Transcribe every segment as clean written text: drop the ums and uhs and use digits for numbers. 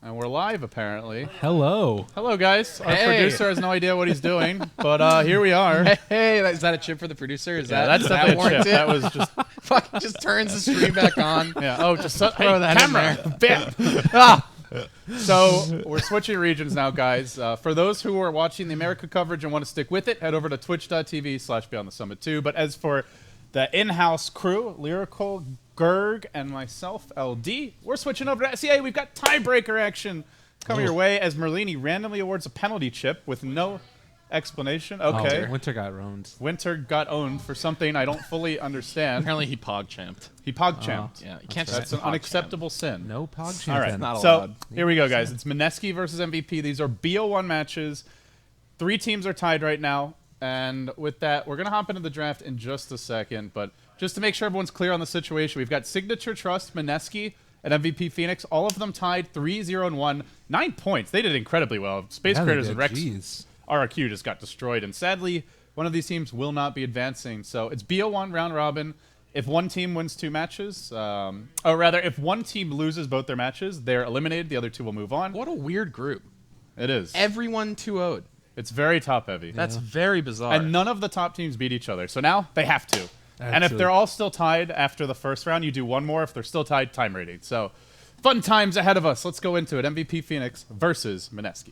And we're live, apparently. Hello. Hello, guys. Our producer has no idea what he's doing, but here we are. Hey, is that a chip for the producer? Is That's definitely a chip. That was just... Fucking just turns the stream back on. Yeah. Oh, just throw that camera. in there. Bam. Ah. So we're switching regions now, guys. For those who are watching the America coverage and want to stick with it, head over to twitch.tv/BeyondTheSummit2. But as for the in-house crew, Lyrical, Gerg, and myself, LD, we're switching over to SEA. We've got tiebreaker action coming your way as Merlini randomly awards a penalty chip with no explanation. Okay. Oh, Winter got owned. Winter got owned for something I don't fully understand. Apparently he pog-champed. He pog-champed. Yeah, you can't That's just an unacceptable sin. No pog All right, champ. not so allowed. here we go, guys. It's Mineski versus MVP. These are BO1 matches. 3 teams are tied right now. And with that, we're going to hop into the draft in just a second. But just to make sure everyone's clear on the situation, we've got Signature Trust, Mineski, and MVP Phoenix. All of them tied 3-0-1. 9 points. They did incredibly well. Space Creators and Rex RRQ just got destroyed. And sadly, one of these teams will not be advancing. So it's BO1 round robin. If one team wins 2 matches, or rather, if one team loses both their matches, they're eliminated. The other 2 will move on. What a weird group. It is. Everyone 2-0'd. It's very top heavy. That's very bizarre. And none of the top teams beat each other. So now they have to. And if they're all still tied after the first round, you do one more. If they're still tied, time rating. So fun times ahead of us. Let's go into it. MVP Phoenix versus Mineski.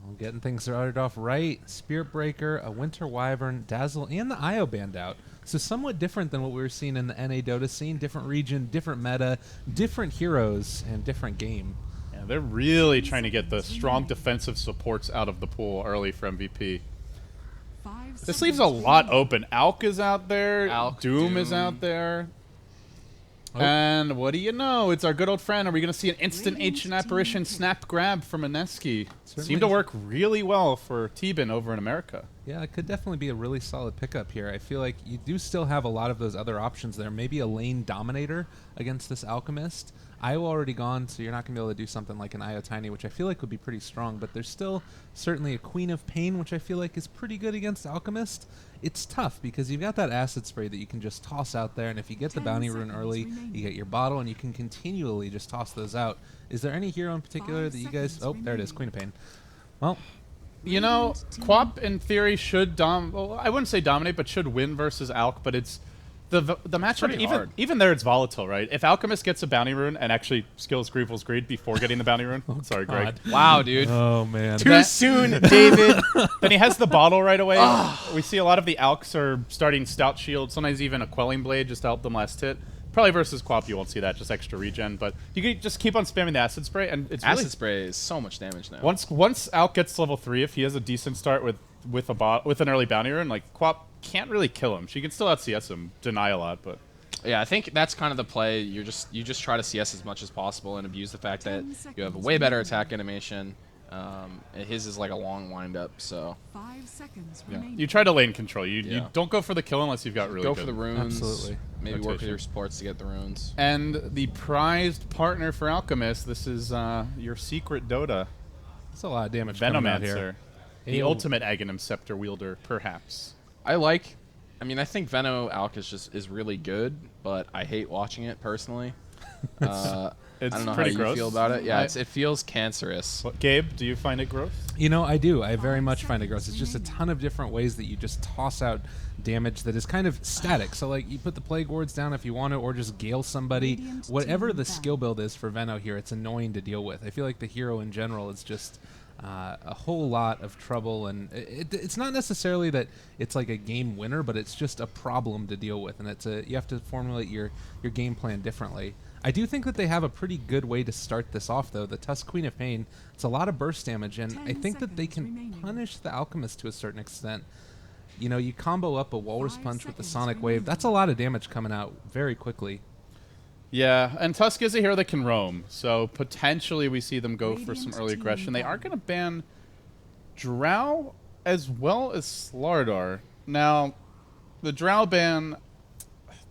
Well, getting things started off right. Spirit Breaker, a Winter Wyvern, Dazzle, and the IO band out. So somewhat different than what we were seeing in the NA Dota scene. Different region, different meta, different heroes, and different game. Yeah, they're really trying to get the strong defensive supports out of the pool early for MVP. This leaves a lot open. Alk is out there. Doom is out there. Oh. And what do you know? It's our good old friend. Are we going to see an instant ancient apparition snap grab from Mineski? Seemed to work really well for T-Bin over in America. Yeah, it could definitely be a really solid pickup here. I feel like you do still have a lot of those other options there. Maybe a lane dominator against this Alchemist. IO already gone, so you're not going to be able to do something like an IO Tiny, which I feel like would be pretty strong, but there's still certainly a Queen of Pain, which I feel like is pretty good against Alchemist. It's tough because you've got that acid spray that you can just toss out there, and if you get the bounty rune early, you get your bottle, and you can continually just toss those out. Is there any hero in particular that you guys... Oh, there it is, Queen of Pain. Well... You know, Quap in theory should well, I wouldn't say dominate, but should win versus Alk, but it's... The matchup, even there, it's volatile, right? If Alchemist gets a bounty rune and actually skills Grievel's Greed before getting the bounty rune, sorry, Greg. Wow, dude. Oh, man. Too soon, David. Then he has the bottle right away. We see a lot of the Alks are starting Stout Shield, sometimes even a Quelling Blade just to help them last hit. Probably versus Quap, you won't see that, just extra regen, but you can just keep on spamming the Acid Spray, and it's Acid Spray is so much damage now. Once Alk gets to level 3, if he has a decent start with an early bounty rune, like Quap can't really kill him. She can still out CS him, deny a lot, but yeah, I think that's kind of the play. You just try to CS as much as possible and abuse the fact that you have a way better attack animation. His is like a long windup, so 5 seconds yeah. You try to lane control. You don't go for the kill unless you've got really go good for the runes. Absolutely. Maybe work with your supports to get the runes. And the prized partner for Alchemist. This is your secret Dota. That's a lot of damage coming out here. The ultimate Aghanim Scepter wielder, perhaps. I think Veno Alk is really good, but I hate watching it personally. I don't know how you feel about it. Yeah, it feels cancerous. What, Gabe, do you find it gross? You know, I do. I very much find it gross. It's just a ton of different ways that you just toss out damage that is kind of static. So, like, you put the Plague Wards down if you want to, or just Gale somebody. Whatever the skill build is for Veno here, it's annoying to deal with. I feel like the hero in general is just... a whole lot of trouble, and it's not necessarily that it's like a game winner, but it's just a problem to deal with, and you have to formulate your game plan differently. I do think that they have a pretty good way to start this off, though. The Tusk Queen of Pain, it's a lot of burst damage, and I think that they can punish the Alchemist to a certain extent. You know, you combo up a Walrus Punch with the Sonic Wave, that's a lot of damage coming out very quickly. Yeah, and Tusk is a hero that can roam, so potentially we see them go for some early aggression. They are going to ban Drow as well as Slardar. Now, the Drow ban,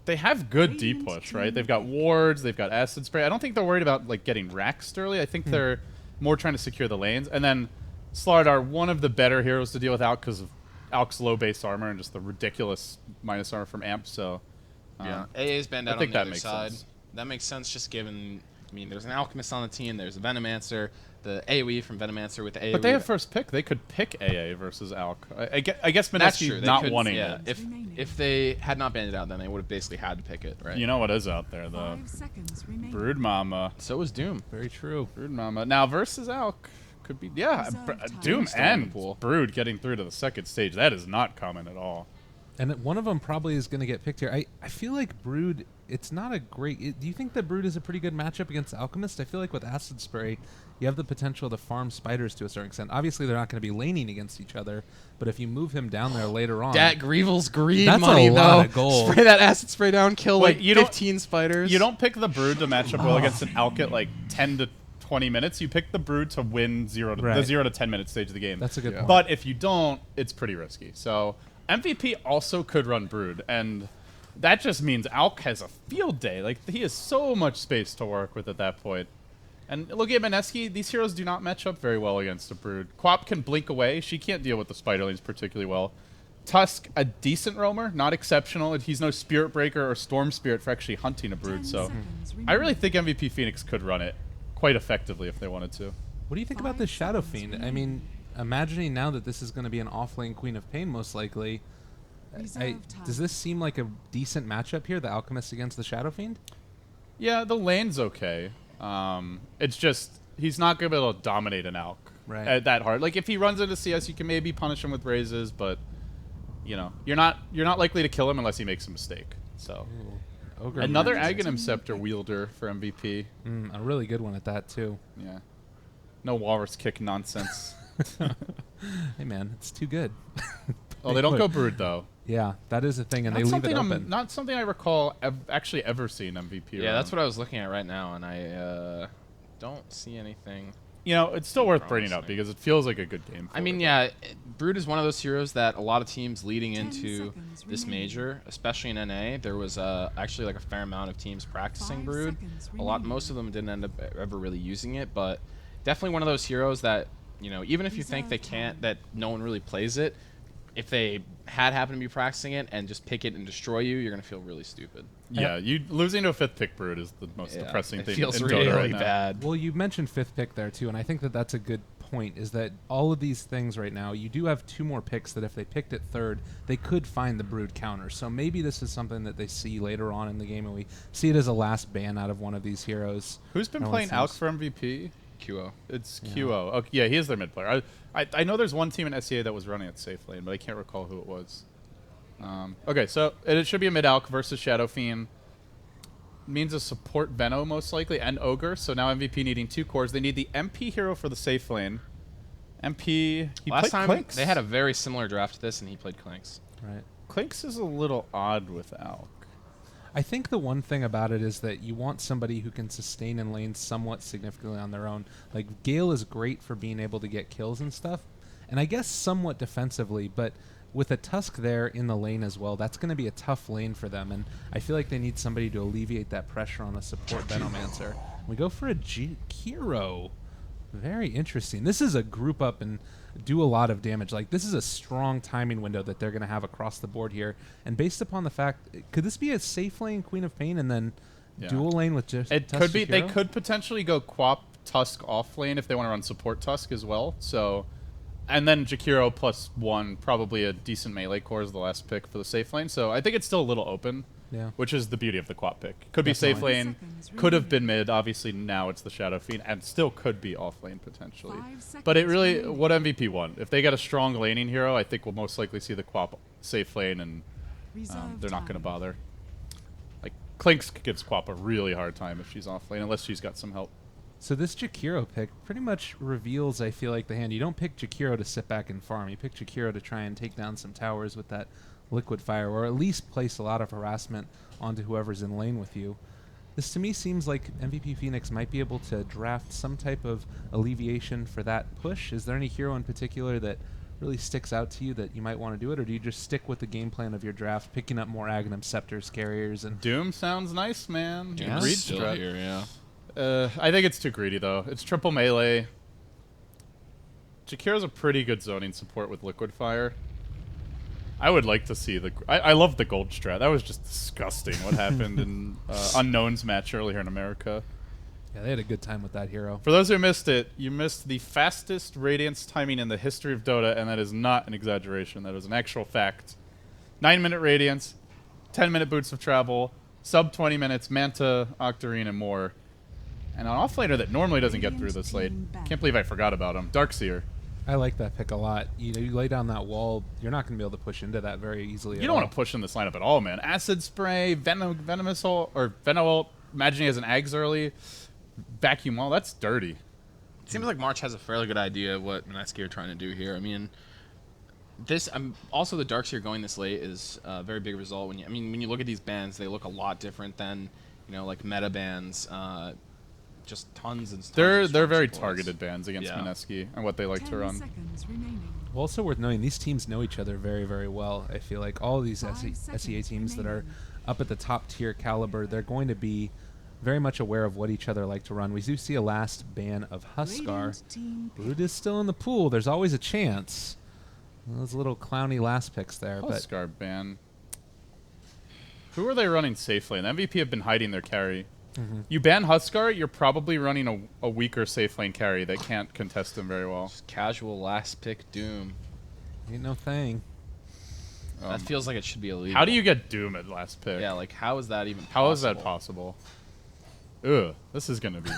they have good D-push, right? They've got wards, they've got Acid Spray. I don't think they're worried about like getting Raxed early. I think they're more trying to secure the lanes. And then Slardar, one of the better heroes to deal with Alk because of Alk's low base armor and just the ridiculous minus armor from Amp, so... yeah, AA is banned out on the other side. Sense. That makes sense just given I mean, there's an Alchemist on the team. There's a Venomancer, the AoE from Venomancer with the AoE. But they have first pick. They could pick AA versus Alk. I guess Mineski not wanting it. If they had not banned it out, then they would have basically had to pick it, right? You know what is out there, though? Brood Mama. So is Doom. Very true. Brood Mama. Now, versus Alk could be, yeah, Doom and Brood getting through to the second stage. That is not common at all. And one of them probably is going to get picked here. I feel like Brood, it's not a great... do you think that Brood is a pretty good matchup against Alchemist? I feel like with Acid Spray, you have the potential to farm spiders to a certain extent. Obviously, they're not going to be laning against each other, but if you move him down there later on... Dat Greevil's greed that's money, a lot of gold. Spray that Acid Spray down, kill like 15 spiders. You don't pick the Brood to match up well against an Alk at like 10 to 20 minutes. You pick the Brood to win the 0 to 10 minute stage of the game. That's a good point. But if you don't, it's pretty risky. So MVP also could run Brood, and that just means Alk has a field day. Like, he has so much space to work with at that point. And looking at Mineski, these heroes do not match up very well against a Brood. Quap can blink away. She can't deal with the spiderlings particularly well. Tusk, a decent roamer, not exceptional. He's no Spirit Breaker or Storm Spirit for actually hunting a Brood, so I really think MVP Phoenix could run it quite effectively if they wanted to. What do you think about this Shadow Fiend? I mean, imagining now that this is going to be an off-lane Queen of Pain, most likely, does this seem like a decent matchup here, the Alchemist against the Shadow Fiend? Yeah, the lane's okay. It's just, he's not going to be able to dominate an Alk that hard. Like, if he runs into CS, you can maybe punish him with raises, but, you know, you're not likely to kill him unless he makes a mistake. So, another Aghanim Scepter wielder for MVP. A really good one at that, too. Yeah. No Walrus Kick nonsense. Hey, man, it's too good. Oh, they don't go Brood, though. Yeah, that is a thing, and they leave it open. Not something I recall actually ever seeing MVP. Yeah, that's what I was looking at right now, and I don't see anything. You know, it's still worth bringing up because it feels like a good game. I mean, yeah, Brood is one of those heroes that a lot of teams leading into this major, especially in NA, there was actually like a fair amount of teams practicing Brood. Most of them didn't end up ever really using it, but definitely one of those heroes that, you know, even if you think they can't, that no one really plays it, if they happened to be practicing it and just pick it and destroy you, you're gonna feel really stupid. Yeah, losing to a 5th pick Brood is the most depressing thing. It feels in really Dota right now. bad. Well, you mentioned 5th pick there too, and I think that that's a good point. Is that all of these things right now? You do have 2 more picks that if they picked it 3rd, they could find the Brood counter. So maybe this is something that they see later on in the game, and we see it as a last ban out of one of these heroes. Who's been playing Alk for MVP? QO. It's QO. Okay, yeah, he is their mid player. I know there's one team in SEA that was running at safe lane, but I can't recall who it was. Okay, so it should be a mid Alk versus Shadow Fiend. Means a support Veno most likely and Ogre. So now MVP needing 2 cores. They need the MP hero for the safe lane. MP. Last time Clinks. they had a very similar draft to this, and he played Clinks. Right. Clinks is a little odd with Alk. I think the one thing about it is that you want somebody who can sustain in lane somewhat significantly on their own. Like, Gale is great for being able to get kills and stuff, and I guess somewhat defensively, but with a Tusk there in the lane as well, that's going to be a tough lane for them, and I feel like they need somebody to alleviate that pressure on a support Venomancer. We go for a Jakiro. Very interesting. This is a group up and do a lot of damage. Like, this is a strong timing window that they're going to have across the board here. And based upon the fact, could this be a safe lane Queen of Pain and then dual lane with just it Tusk could be. Jakiro? They could potentially go Quap Tusk off lane if they want to run support Tusk as well. So, and then Jakiro +1, probably a decent melee core is the last pick for the safe lane. So I think it's still a little open. Yeah. Which is the beauty of the Quap pick. Could be safe lane, could have been mid. Obviously now it's the Shadow Fiend, and still could be off lane potentially. But it really, what MVP won? If they got a strong laning hero, I think we'll most likely see the Quap safe lane, and they're not going to bother. Like, Clinks gives Quap a really hard time if she's off lane, unless she's got some help. So this Jakiro pick pretty much reveals, I feel like, the hand. You don't pick Jakiro to sit back and farm. You pick Jakiro to try and take down some towers with that liquid fire, or at least place a lot of harassment onto whoever's in lane with you. This to me seems like MVP Phoenix might be able to draft some type of alleviation for that push. Is there any hero in particular that really sticks out to you that you might want to do it, or do you just stick with the game plan of your draft, picking up more Aghanim Scepters, carriers, and Doom sounds nice, man. Doom's still here, yeah. I think it's too greedy though. It's triple melee. Jakiro's a pretty good zoning support with liquid fire. I would like to see the... I love the gold strat. That was just disgusting what happened in Unknown's match earlier in America. Yeah, they had a good time with that hero. For those who missed it, you missed the fastest Radiance timing in the history of Dota, and that is not an exaggeration. That is an actual fact. 9-minute Radiance, 10-minute Boots of Travel, sub 20 minutes, Manta, Octarine, and more. And an offlaner that normally doesn't get through this late. Can't believe I forgot about him. Darkseer. I like that pick a lot. You know, you lay down that wall, you're not going to be able to push into that very easily. You don't want to push in this lineup at all, man. Acid Spray, Venomous Ult, or Veno-Ult, imagine he has an Ags early. Vacuum Wall, that's dirty. It seems like March has a fairly good idea of what Mineski are trying to do here. I mean, this also the Darkseer going this late is a very big result. When you look at these bans, they look a lot different than like meta bans. Just tons and tons. They're very supports. targeted bans against Mineski and what they like to run. Also worth knowing, these teams know each other very, very well. I feel like all of these SEA teams that are up at the top tier caliber, they're going to be very much aware of what each other like to run. We do see a last ban of Huskar. Brood is still in the pool. There's always a chance. Those little clowny last picks there. Huskar ban. Who are they running safely? And MVP have been hiding their carry. You ban Huskar, you're probably running a weaker safe lane carry that can't contest him very well. Just casual last pick Doom. Ain't no thing. That feels like it should be illegal. How do you get Doom at last pick? Yeah, like how is that even possible? How is that possible? Ugh, this is going to be...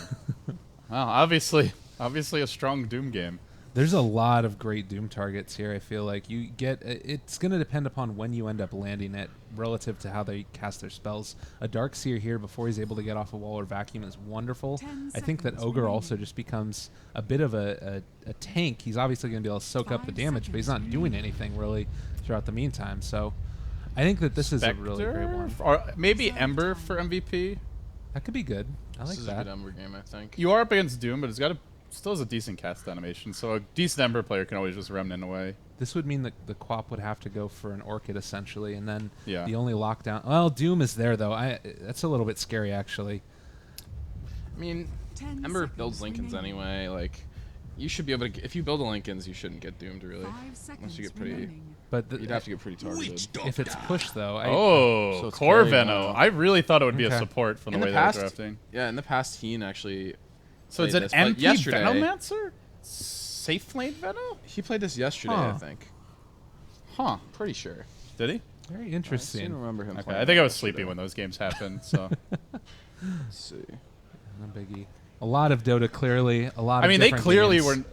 well, obviously a strong Doom game. There's a lot of great Doom targets here. I feel like you get it's going to depend upon when you end up landing it relative to how they cast their spells. A Darkseer here before he's able to get off a wall or vacuum is wonderful. I think that Ogre also just becomes a bit of a tank. He's obviously going to be able to soak up the damage, but he's not doing anything really throughout the meantime. So I think that this is a really great one. Or maybe Ember for MVP. That could be good. I like This is that. a good Ember game, I think. You are up against Doom, but it's got still has a decent cast animation, so a decent Ember player can always just Remnant away. This would mean that the Quap would have to go for an Orchid essentially, and then Yeah. the only lockdown. Well, Doom is there though. That's a little bit scary actually. I mean, Ember builds Lincolns anyway. Like, you should be able to. If you build a Lincolns, you shouldn't get doomed really. Unless you get pretty. But You'd have to get pretty targeted. if it's pushed though, Oh, it's Core very Veno. low. I really thought it would be a Okay. support from the In way the they were past, drafting. yeah, in the past, Heen actually. So it's played an this, but MP yesterday- Venomancer? Safe lane Veno? He played this yesterday, I Huh. think. Huh. Pretty sure. Did he? very I interesting. seem to remember him. Okay, playing I think I was yesterday. sleeping when those games happened, so... Let's see. No biggie. A lot of Dota clearly. A lot. I of mean, they different clearly games. were...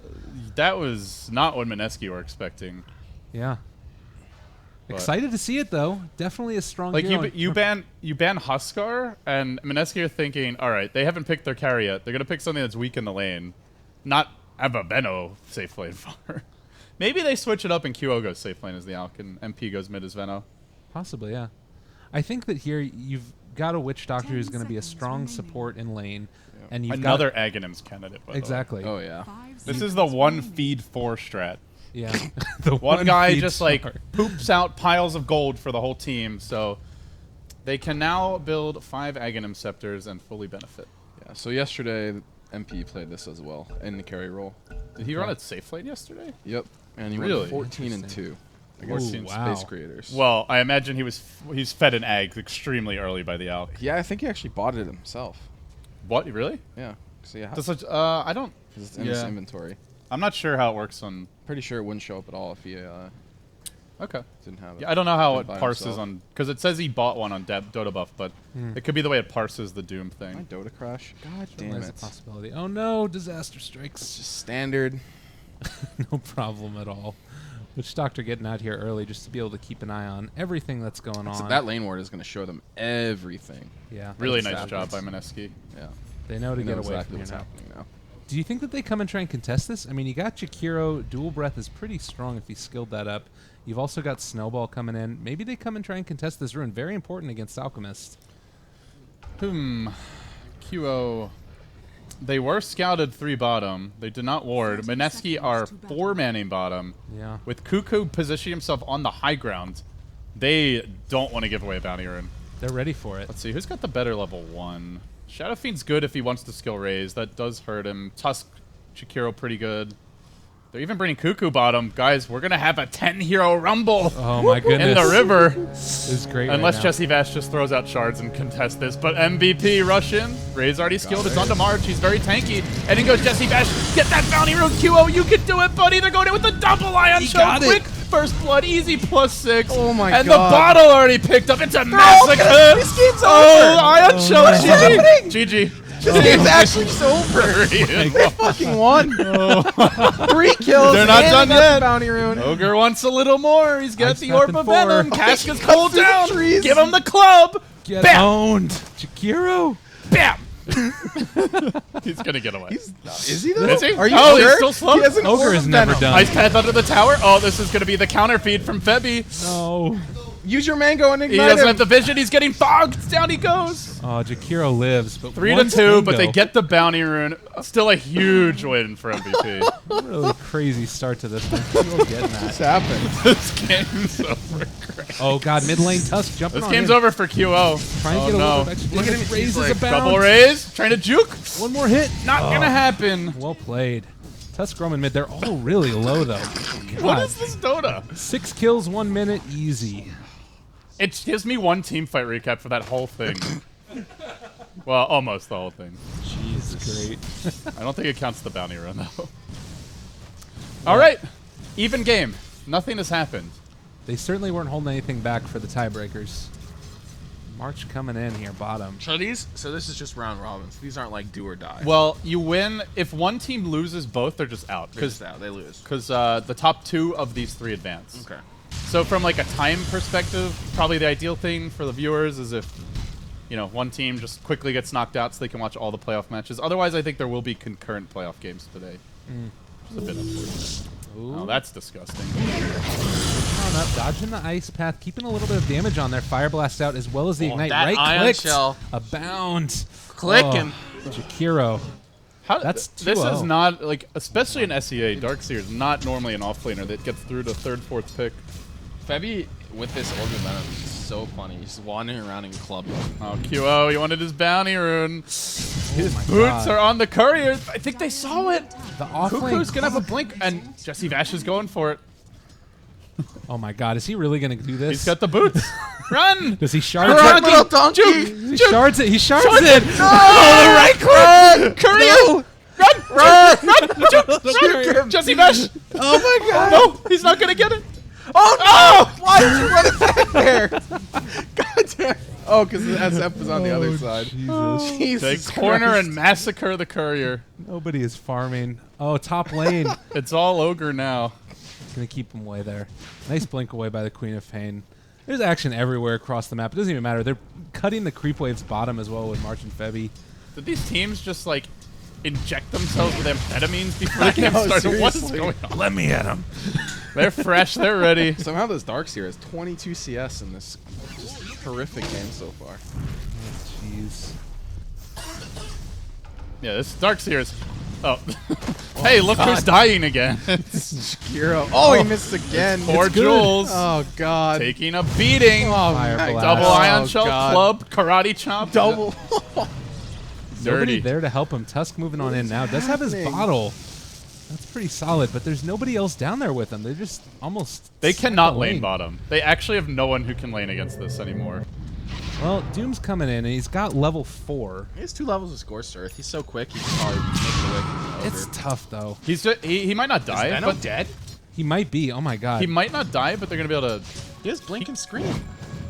That was not what Mineski were expecting. Yeah. But- Excited to see it though. Definitely a strong. Like, hero. you ban Huskar, and Mineski are thinking, alright, they haven't picked their carry yet. They're going to pick something that's weak in the lane. Not have a Veno safe lane far. Maybe they switch it up and QO goes safe lane as the Alk, and MP goes mid as Veno. Possibly, yeah. I think that here you've got a Witch Doctor who's going to be a strong support in lane, and you've Another got Aghanim's candidate, by the way. exactly. Oh yeah. This is the one feed 4 strat. Yeah. The One guy feed just star. like poops out piles of gold for the whole team, so they can now build 5 Aghanim Scepters and fully benefit. Yeah. So yesterday, MP played this as well in the carry role. Did he run it safe lane yesterday? Yep. And he Really? went 14 and 2 against Ooh, wow. Space Creators. Well, I imagine he's fed an egg extremely early by the Alk. Yeah, I think he actually bought it himself. What, really? Yeah. So yeah, Does such, I don't... because it's in his yeah. inventory. I'm not sure how it works on... Pretty sure it wouldn't show up at all if he Okay. didn't have it. Yeah, I don't know how it By parses himself. on... Because it says he bought one on Dota Buff, but it could be the way it parses the Doom My thing. Dota crash. God damn There's a it. possibility. Oh no, disaster strikes. Just standard. No problem at all. Witch Doctor getting out here early just to be able to keep an eye on everything that's going on. So that lane ward is going to show them everything. Yeah. Really That's nice job by happens. Mineski. Yeah. They know to They get know away exactly from you what's now. happening now. Do you think that they come and try and contest this? I mean, you got Jakiro. Dual Breath is pretty strong if he skilled that up. You've also got Snowball coming in. Maybe they come and try and contest this rune. Very important against Alchemist. QO. They were scouted 3 bottom. They did not ward. Mineski are 4 manning bottom. Yeah. With Cuckoo positioning himself on the high ground, they don't want to give away a bounty rune. They're ready for it. Let's see, who's got the better level 1? Shadow Fiend's good if he wants to skill raise. That does hurt him. Tusk, Shakiro pretty good. They're even bringing Cuckoo bottom. Guys, we're going to have a 10-hero rumble Oh my goodness. in the river. This is great. Unless right now. Jesse Vash just throws out shards and contests this. But MVP rush in. Ray's already skilled. It's on to March. He's very tanky. And in goes Jesse Vash. Get that bounty rune, QO. You can do it, buddy. They're going in with the double ion choke. got it. Quick first blood. Easy +6. Oh my and God. the bottle already picked up. It's a massacre. This game's Oh, over. ion choke. What's happening? GG. This game's actually over. They fucking won. 3 kills. They're not and done they got the yet. Bounty rune. Ogre wants a little more. He's got Ice the Path Orb in of 4. Venom. Casca's Cuts cold through the down. trees. Give him the club. Get Bam. owned. Jakiro. Bam. He's going to get away. Is he though? Is he? Are you Oh, sure? he's still slow? He has an Ogre Orb is of never Venom. done. Ice Path under the tower. Oh, this is going to be the counter feed from Febby. No. Use your mango and He ignite doesn't him. have the vision. He's getting fogged. Down he goes. Oh, Jakiro lives, but 3 to one 2, but they Tango. get the bounty rune. Still a huge win for MVP. Really crazy start to this one. You'll get What's that. happened? This game's over. Oh god, mid lane Tusk jumping This on game's in. over for QO. Trying to Oh get a no. little bit of extra Look at damage. him, Raises he's a like, bound. Double raise. Trying to juke. One more hit. Not gonna happen. Well played. Tusk Roman mid. They're all really low though. What God. is this Dota? 6 kills, 1 minute, easy. It gives me one team fight recap for that whole thing. Well, almost the whole thing. Jesus. Great. I don't think it counts the bounty run though. All right, even game. Nothing has happened. They certainly weren't holding anything back for the tiebreakers. March coming in here, bottom. So this is just round robins. These aren't like do or die. Well, you win if one team loses both. They're just out They're just out. They lose. because the top 2 of these 3 advance. Okay. So from like a time perspective, probably the ideal thing for the viewers is if, you know, one team just quickly gets knocked out so they can watch all the playoff matches. Otherwise, I think there will be concurrent playoff games today. Which is a bit unfortunate. Ooh. Oh, that's disgusting. On up, dodging the ice path, keeping a little bit of damage on there. Fire blast out as well as the ignite. that Right ion clicked. shell. A bound. Clicking. Oh, Jakiro. How, That's this 2-0. is not, like, especially in SEA, Darkseer is not normally an offlaner that gets through to 3rd, 4th pick. Febby with this Orb of Venom is so funny. He's just wandering around in club. Oh, QO, he wanted his bounty rune. His my boots God. are on the courier. I think they saw it. The off Cuckoo's lane. gonna have a blink, and Jesse Vash is going for it. Oh my god, is he really going to do this? He's got the boots. Run! Does he shard Run, it? little donkey! He shards it. He shards it. Oh, the right click! Courier! Run! Run! Jesse Vash! Oh my god. No, he's not gonna get it. Oh no! Why did you run it back there? God damn. Oh, because the SF was on the other side. Jesus. Jesus Take corner Christ. and massacre the courier. Nobody is farming. Oh, top lane. It's all ogre now. Gonna keep him away there. Nice blink away by the Queen of Pain. There's action everywhere across the map. It doesn't even matter. They're cutting the creep waves bottom as well with March and Febby. Did these teams just like inject themselves with amphetamines before the game know, started? What is seriously. going on? Let me at him. They're fresh. They're ready. Somehow this Darkseer has 22 CS in this just horrific game so far. Jeez. Yeah, this Darkseer is. Oh. Hey, look who's dying again. Hero. Oh, he missed again. Poor It's good. Jules. Oh god. Taking a beating. Oh, Fire my blast. Double God. ion Oh, shell, God. club, karate chop. Double. Nobody Dirty. there to help him. Tusk moving on in now. Does have his happening? bottle. That's pretty solid, but there's nobody else down there with him. They're just almost. They stuck cannot the lane bottom. They actually have no one who can lane against this anymore. Well, Doom's coming in, and he's got level 4. He has 2 levels of Scorched Earth. He's so quick, he can probably make it away from the It's ogre. tough, though. He might not die, Venom but dead? He might be. Oh my god. he might not die, but they're gonna be able to. He has blink and scream.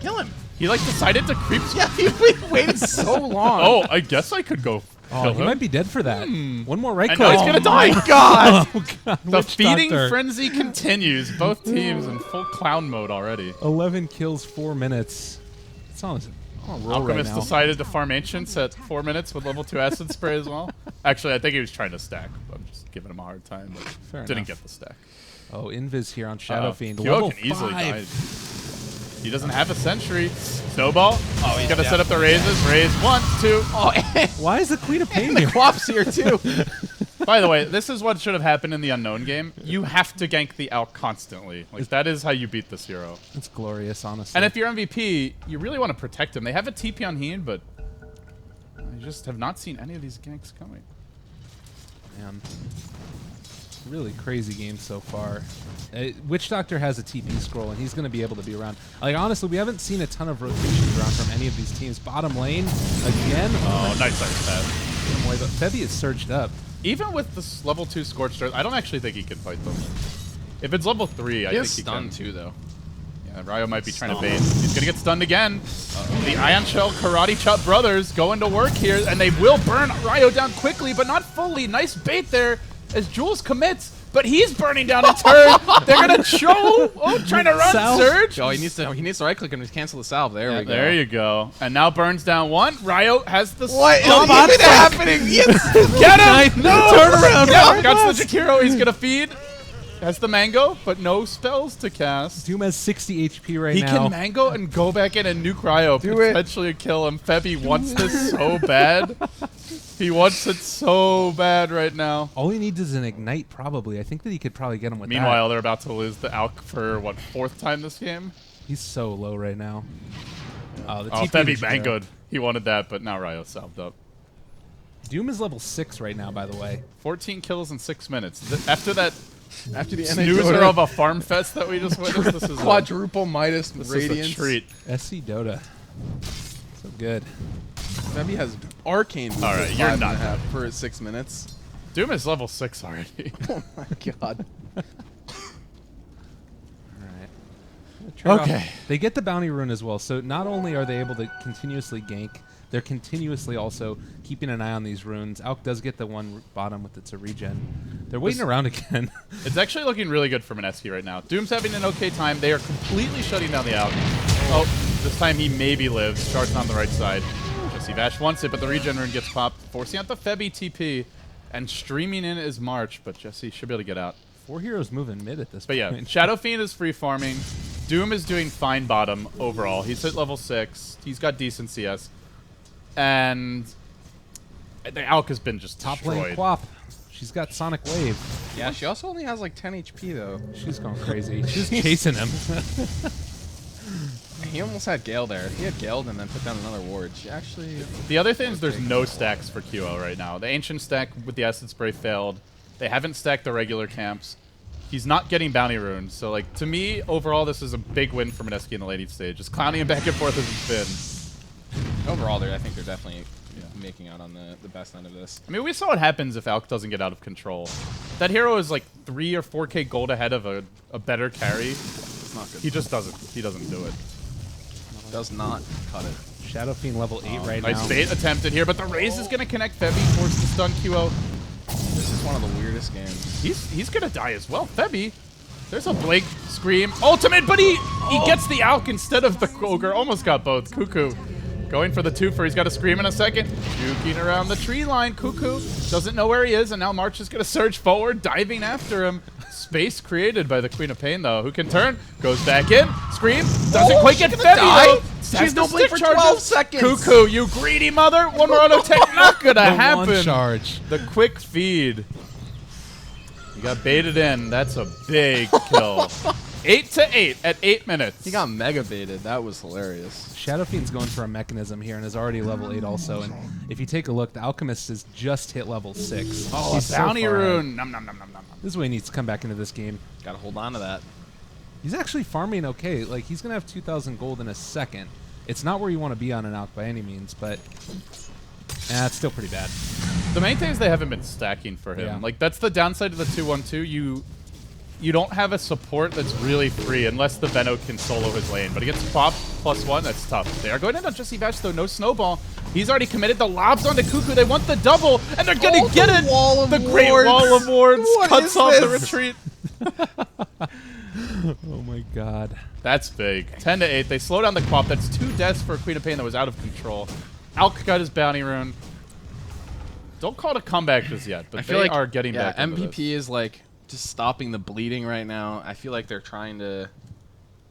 Kill him. He like decided to creep. Yeah, he waited so long. Oh, I guess I could go. Oh, kill he him. might be dead for that. One more right And click. now he's gonna die. my god. Oh god. The Witch feeding Doctor. frenzy continues. Both teams in full clown mode already. 11 kills, 4 minutes. It's on a roll right Alchemist now. decided to farm Ancients at 4 minutes with level 2 acid spray as well. Actually, I think he was trying to stack. I'm just giving him a hard time, but Fair didn't enough. get the stack. Oh, Invis here on Shadow Fiend. Kyo Level can easily 5. die. He doesn't have a sentry. Snowball. Oh, he's gonna dead. set up the raises. Raise 1, 2. Oh, Why is the Queen of Pain the here? Quap's here too. By the way, this is what should have happened in the unknown game. You have to gank the Alk constantly. Like that is how you beat this hero. It's glorious, honestly. And if you're MVP, you really want to protect him. They have a TP on Heen, but I just have not seen any of these ganks coming. Man. Really crazy game so far. Witch Doctor has a TP scroll, and he's going to be able to be around. Like, honestly, we haven't seen a ton of rotations around from any of these teams. Bottom lane, again. Oh, nice pass. But Febby is surged up. Even with this level 2 Scorched Earth, I don't actually think he can fight them. If it's level 3, I think he stunned can. too, though. Yeah, Ryo might be trying to bait. He's gonna get stunned again. The Ion Shell Karate Chop brothers going to work here, and they will burn Ryo down quickly, but not fully. Nice bait there as Jules commits, but he's burning down in turn. They're gonna show. Oh, trying to run Salve. Surge. Oh, he needs to right click and cancel the salve. There we go. There you go. And now burns down one. Ryo has the What is spot even stack. happening? Yes. Get him! No! Turn around. Yeah, got the Jakiro. He's gonna feed. Has the Mango, but no spells to cast. Doom has 60 HP right He now. can Mango and go back in and nuke Ryo, Do it. potentially kill him. Febby wants this so bad. He wants it so bad right now. All he needs is an Ignite, probably. I think that he could probably get him with Meanwhile, they're about to lose the Alk for, what, 4th time this game? that. He's so low right now. Oh, the Oh, TP Febby was there. Mangoed. He wanted that, but now Ryo salved up. Doom is level 6 right now, by the way. 14 kills in 6 minutes. After that After the snoozer of a farm fest that we just witnessed, this is quadruple Midas this Radiance. is a treat. SC Dota. So good. Febby has arcane moves All right, at you're 5.5 not for 6 minutes. Doom is level 6 already. Oh my god. Okay. They get the bounty rune as well, so not only are they able to continuously gank, they're continuously also keeping an eye on these runes. Alk does get the one bottom with its a regen. They're waiting around again. It's actually looking really good for Mineski right now. Doom's having an okay time. They are completely shutting down the Alk. Oh, this time he maybe lives. Charging on the right side. Jesse Vash wants it, but the regen rune gets popped, forcing out the Febby TP. And streaming in is March, but Jesse should be able to get out. 4 heroes moving mid at this But point. yeah, Shadow Fiend is free farming. Doom is doing fine bottom overall. He's hit level 6. He's got decent CS. And the Alk has been just Top lane destroyed. Quap. She's got Sonic Wave. Yeah, she also only has like 10 HP though. She's going crazy. She's chasing him. He almost had Gale there. He had Gale and then put down another ward. She actually. The other thing is there's no stacks for QO right now. The Ancient stack with the Acid Spray failed. They haven't stacked the regular camps. He's not getting bounty runes. So, like, to me, overall, this is a big win for Mineski in the late stage. Just clowning him back and forth as it's been. Overall, I think they're definitely making out on the best end of this. I mean, we saw what happens if Alk doesn't get out of control. That hero is like 3 or 4k gold ahead of a better carry. It's not good. He just doesn't. He doesn't do it. Does not cut it. Shadow Fiend level 8 right Nice now. bait attempted here, but the raise is going to connect Febby, force the stun QO. This is one of the weirdest games. He's going to die as well. Febby. There's a Blake Scream ultimate, but he gets the Alk instead of the Ogre. Almost got both. Cuckoo going for the twofer. He's got a Scream in a second. Juking around the tree line. Cuckoo doesn't know where he is, and now March is going to surge forward, diving after him. Space created by the Queen of Pain, though, who can turn, goes back in, Scream, doesn't quite get Febby, though. She's no blink for 12 seconds. Cuckoo, you greedy mother. One more auto tech, not going to The happen. one charge. The quick feed. You got baited in. That's a big kill. 8-8 at 8 minutes. He got mega baited. That was hilarious. Shadow Fiend's going for a mechanism here and is already level 8 also. And if you take a look, the Alchemist has just hit level 6. Oh, He's a so bounty far ahead. rune. Nom, nom, nom, nom, nom. This is why he needs to come back into this game. Got to hold on to that. He's actually farming okay. Like, he's going to have 2,000 gold in a second. It's not where you want to be on an Alk by any means, but it's still pretty bad. The main thing is they haven't been stacking for him. Yeah. Like, that's the downside of the 2-1-2. You don't have a support that's really free unless the Veno can solo his lane. But against Pop +1, that's tough. They are going in on Jesse Vash, though. No snowball. He's already committed. The lobs onto Cuckoo. They want the double, and they're going to get it. The Great Wall of Wards What cuts is off the this? retreat. Oh my god. That's big. 10-8. They slow down the Quap. That's 2 deaths for a Queen of Pain that was out of control. Alk got his bounty rune. Don't call it a comeback just yet, but I feel they like are getting back into MVP this. is like just stopping the bleeding right now. I feel like they're trying to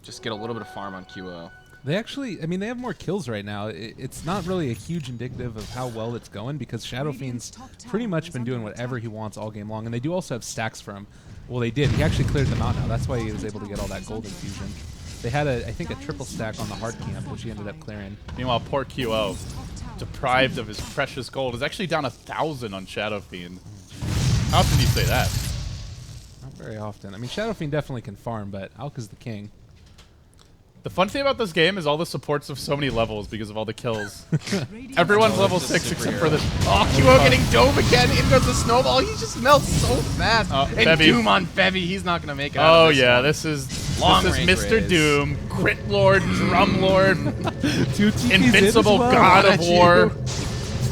just get a little bit of farm on QO. They actually, I mean, they have more kills right now. It's not really a huge indicative of how well it's going because Shadow Fiend's pretty much been doing whatever he wants all game long. And they do also have stacks for him. Well, they did. He actually cleared them out now. That's why he was able to get all that gold infusion. They had, I think, a triple stack on the hard camp, which he ended up clearing. Meanwhile, poor QO, deprived of his precious gold, is actually down 1,000 on Shadow Fiend. How often do you say that? very often. I mean, Shadow Fiend definitely can farm, but Alk is the king. The fun thing about this game is all the supports have so many levels because of all the kills. Everyone's level 6 except for this. Oh, Kimo getting dove again. In goes the snowball. He just melts so fast. And Bevy. Doom on Bevy. He's not going to make it out Oh of this yeah, one. this is Long-range Mr. raise. Doom, Crit Lord, Drum Lord, Two TPs Invincible in as well. God of Got War.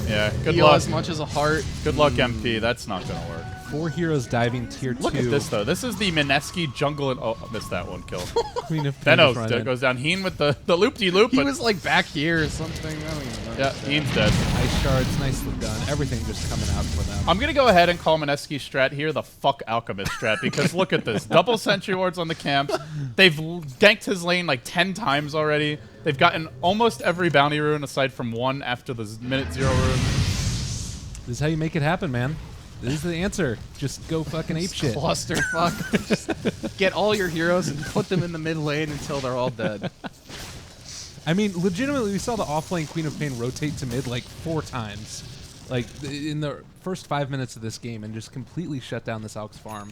Yeah, good Heal luck. as much as a heart. Good luck, MP. That's not gonna work. 4 heroes diving tier 2. Look at this though. This is the Mineski jungle and missed that one kill. Queen of Benno Pain running. goes down. Heen with the loop-de-loop. He but was like back here or something. I don't even know. yeah, Heen's dead. Ice shards, nicely done. Everything just coming out for them. I'm gonna go ahead and call Mineski strat here the fuck Alchemist strat because look at this. Double sentry wards on the camps. They've ganked his lane like 10 times already. They've gotten almost every bounty rune aside from one after the minute 0 rune. This is how you make it happen, man. This is the answer. Just go fucking ape shit. Clusterfuck. Just get all your heroes and put them in the mid lane until they're all dead. I mean, legitimately, we saw the off-lane Queen of Pain rotate to mid like 4 times. Like, in the first 5 minutes of this game and just completely shut down this Alk's farm.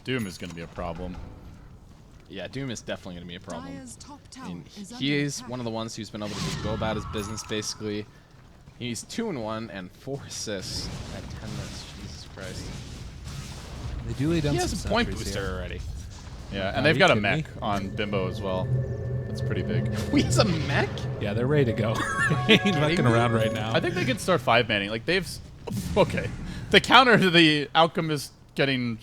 Doom is gonna be a problem. Yeah, Doom is definitely going to be a problem. Top I tower mean, is he under is attack. one of the ones who's been able to just go about his business, basically. He's 2-1 and 4 assists at 10 minutes. Jesus Christ. They do lay down He some has a point sentries booster here. already. Yeah, Are and they've you got a kidding me? mech on Bimbo as well. That's pretty big. He has a mech? Yeah, they're ready to go. Ain't fucking around right now. I think they could start 5-manning. Like they've okay. The counter to the Alchemist getting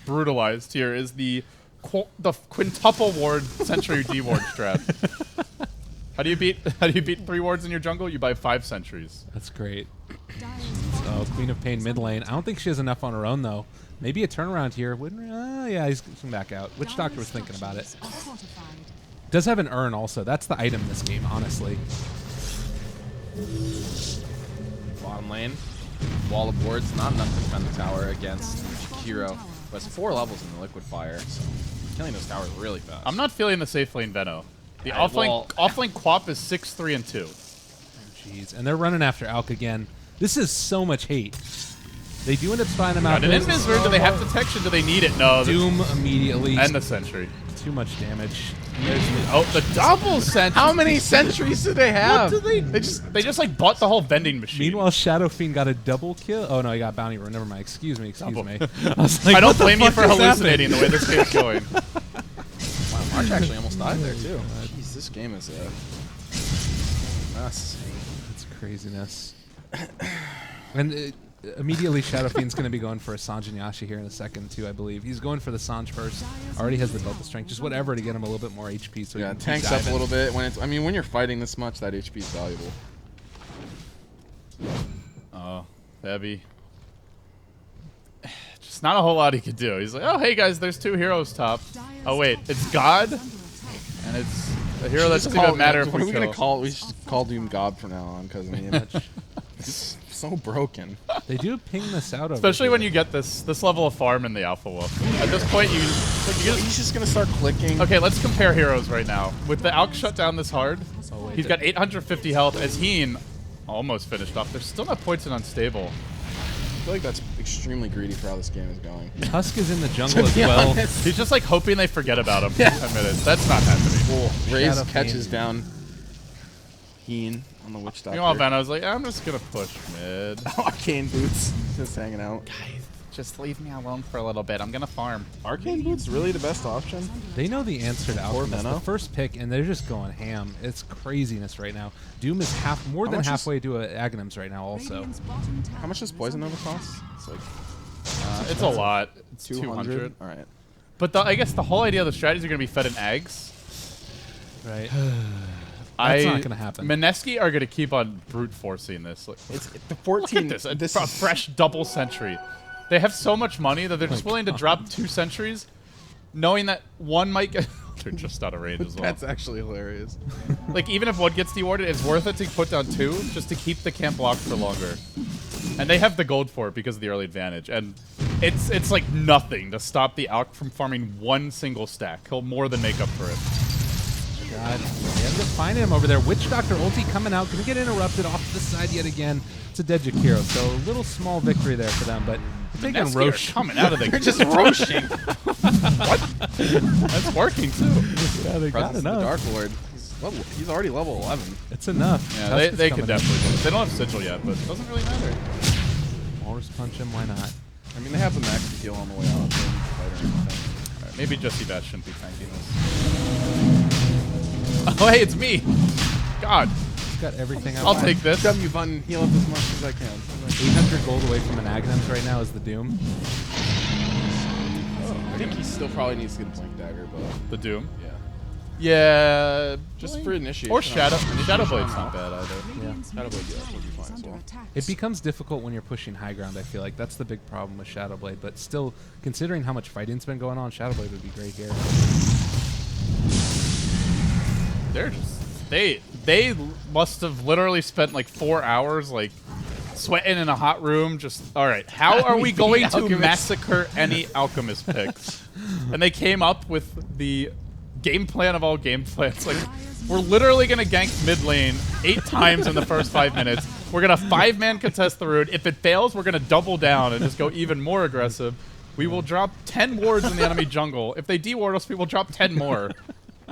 brutalized here is the quintuple ward Sentry D ward strat. How do you beat 3 wards in your jungle? You buy 5 sentries. That's great. Dire's So, bottom Queen of tower Pain is mid under lane. I don't think she has enough on her own, though. Maybe a turnaround here. Wouldn't? Yeah, he's coming back out. Witch Doctor was thinking about it. structures are fortified. Does have an urn also. That's the item in this game, honestly. Bottom lane. Wall of wards. Not enough to defend the tower against Kiro. But it's 4 levels in the liquid fire, so killing those towers really fast. I'm not feeling the safe lane Venno. The Alright, offlane Quap is 6-3 and 2. Jeez, and they're running after Alk again. This is so much hate. They do end up spying him out. And an Invis rune, do they have detection? Do they need it? No. Doom immediately. And the sentry. Too much damage. Oh, the double sentry. How many sentries do they have? What do they just like bought the whole vending machine. Meanwhile, Shadow Fiend got a double kill. Oh no, he got bounty rune. Never mind. Excuse me. Double. I was like, I don't what the blame you fuck for just hallucinating happened? the way this game's going. Wow, March actually almost died there, too. Jeez, this game is a mess. That's craziness. And immediately, Shadow Fiend's going to be going for a Sange and Yasha here in a second, too, I believe. He's going for the Sange first. Already has the double strength. Just whatever to get him a little bit more HP. So he Yeah, can keep tanks up a diving. little bit. When you're fighting this much, that HP is valuable. Oh, Bebby. Just not a whole lot he could do. He's like, oh, hey guys, there's 2 heroes top. Oh wait, it's God, and it's a hero that doesn't even matter if What are we we gonna kill. call? We should call Doom God from now on, because I mean, it's so broken. They do ping this out over Especially here. when you get this level of farm in the Alpha Wolf. At this point, you He's just gonna start clicking. okay. Let's compare heroes right now. With the Alk shut down this hard, Oh, wait, he's got 850 health. As Heen almost finished off. There's still not points in unstable. I feel like that's extremely greedy for how this game is going. Tusk is in the jungle as be well. honest. He's just like hoping they forget about him. Yeah. 10 minutes. That's not happening. Raze Shadow catches Fiend. down Heen on the Witch Doctor. Meanwhile, Vanna's like, I'm just gonna push mid. Arcane Boots just hanging out. Guys, just leave me alone for a little bit. I'm gonna farm. Arcane Boots really the best option? They know the answer to Alchemist. Venno. The first pick, and they're just going ham. It's craziness right now. Doom is more How than much is- halfway to Aghanims right now also. Radiant's bottom tower How much does is Poison under Nova cost? attack. It's like It's a lot. It's 200. All right. But I guess the whole idea of the strategies are gonna be fed in eggs. Right. That's not gonna happen. Mineski are gonna keep on brute forcing this. Like, It's the look 14. at this, a This a is fresh double sentry. They have so much money that they're just willing to drop 2 sentries, knowing that one might get. They're just out of range as well. That's actually hilarious. Like even if one gets dewarded, it's worth it to put down 2 just to keep the camp locked for longer. And they have the gold for it because of the early advantage. And it's like nothing to stop the Alk from farming 1 single stack. He'll more than make up for it. God. They end up finding him over there. Witch Doctor ulti coming out. Going to get interrupted off to the side yet again. It's a dead Jakiro. So a little small victory there for them. But they're taking Roche. coming out of the They're just roaching. What? That's working too. Yeah, they got Presence of the enough. Dark Lord. He's already level 11. It's enough. Yeah, Tusk is they could coming definitely do it. They don't have Sigil yet, but it doesn't really matter. in. Walrus punch him. Why not? I mean, they have the max heal on the way out. So fight or anything. Alright, maybe Jesse Bash shouldn't be tanking this. Oh, hey, it's me. God, He's got everything I I'll want. take this. W button, heal up as much as I can. 800 gold away from an Aghanims right now is the Doom. I think he still probably needs to get a Blink Dagger, but The Doom. yeah. Yeah, Just for initiation. or Shadow. Initiation Shadow Blade's on not bad either. Yeah, Shadow Blade, yeah, would be fine as well. It becomes difficult when you're pushing high ground, I feel like. That's the big problem with Shadow Blade. But still, considering how much fighting's been going on, Shadow Blade would be great here. They're just they must have literally spent like 4 hours like sweating in a hot room. Just all right, how are we going to Alchemist. massacre any alchemist picks? And they came up with the game plan of all game plans. Like, we're literally gonna gank mid lane 8 times in the first 5 minutes. We're gonna 5-man contest the root. If it fails, we're gonna double down and just go even more aggressive. We will drop 10 wards in the enemy jungle. If they deward us, we will drop 10 more.